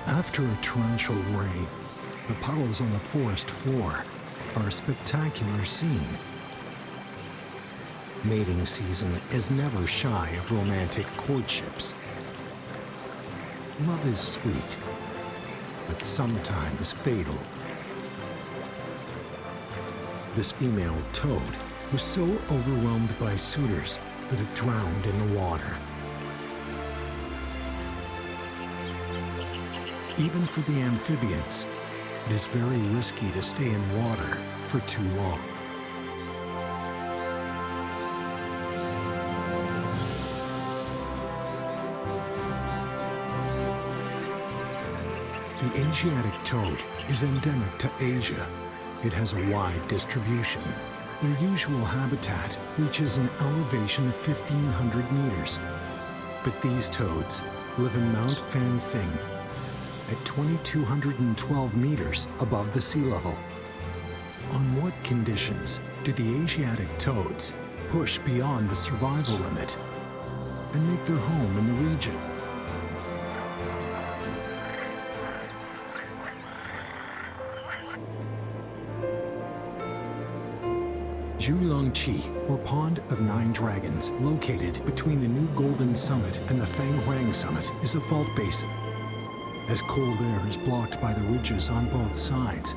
After a torrential rain, the puddles on the forest floor are a spectacular scene. Mating season is never shy of romantic courtships. Love is sweet, but sometimes fatal. This female toad was so overwhelmed by suitors that it drowned in the water. Even for the amphibians, it is very risky to stay in water for too long. The Asiatic toad is endemic to Asia. It has a wide distribution. Their usual habitat reaches an elevation of 1,500 meters. But these toads live in Mount Fanjing at 2,212 meters above the sea level. On what conditions do the Asiatic toads push beyond the survival limit and make their home in the region? Zhuilangqi, or Pond of Nine Dragons, located between the New Golden Summit and the Fanghuang Summit, is a fault basin. As cold air is blocked by the ridges on both sides,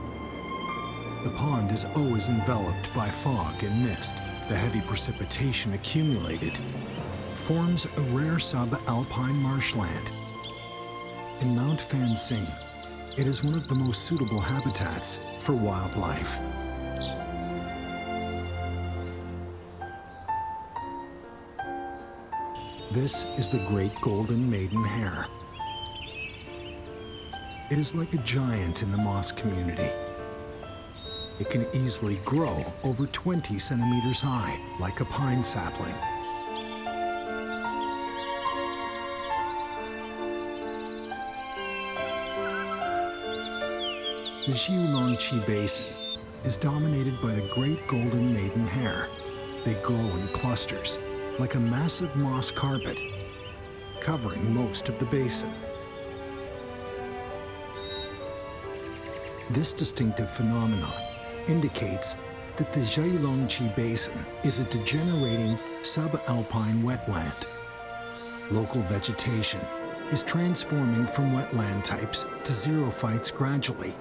the pond is always enveloped by fog and mist. The heavy precipitation accumulated forms a rare subalpine marshland. In Mount Fanjing, it is one of the most suitable habitats for wildlife. This is the great golden maiden hare. It is like a giant in the moss community. It can easily grow over 20 centimeters high, like a pine sapling. The Zhuilangqi Basin is dominated by the great golden maiden hare. They grow in clusters, like a massive moss carpet, covering most of the basin. This distinctive phenomenon indicates that the Zhuilangqi Basin is a degenerating subalpine wetland. Local vegetation is transforming from wetland types to xerophytes gradually.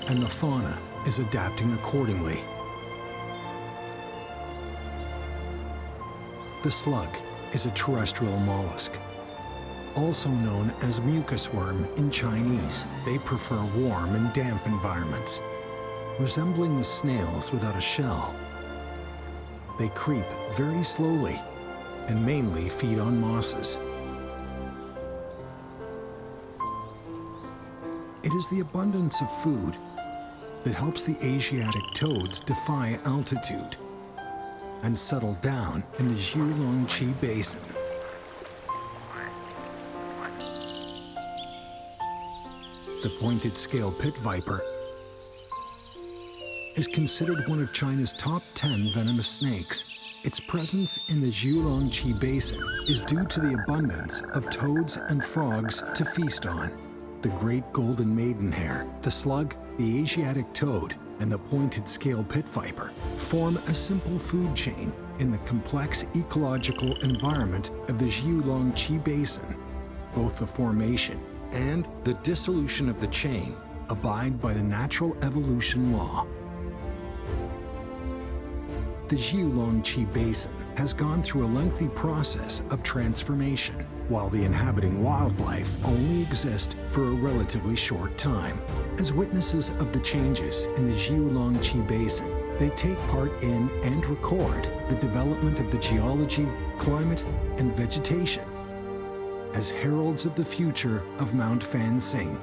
And the fauna is adapting accordingly. The slug is a terrestrial mollusk, also known as mucus worm in Chinese. They prefer warm and damp environments, resembling the snails without a shell. They creep very slowly and mainly feed on mosses. It is the abundance of food that helps the Asiatic toads defy altitude and settle down in the Zhuilangqi Basin. The pointed scale pit viper is considered one of China's top 10 venomous snakes. Its presence in the Zhuilangqi Basin is due to the abundance of toads and frogs to feast on. The great golden maiden hare, the slug, the Asiatic toad, and the pointed scale pit viper form a simple food chain in the complex ecological environment of the Zhuilangqi Basin. Both the formation and the dissolution of the chain abide by the natural evolution law. The Zhuilangqi Basin has gone through a lengthy process of transformation, while the inhabiting wildlife only exist for a relatively short time. As witnesses of the changes in the Zhuilangqi Basin, they take part in and record the development of the geology, climate, and vegetation as heralds of the future of Mount Fanjing.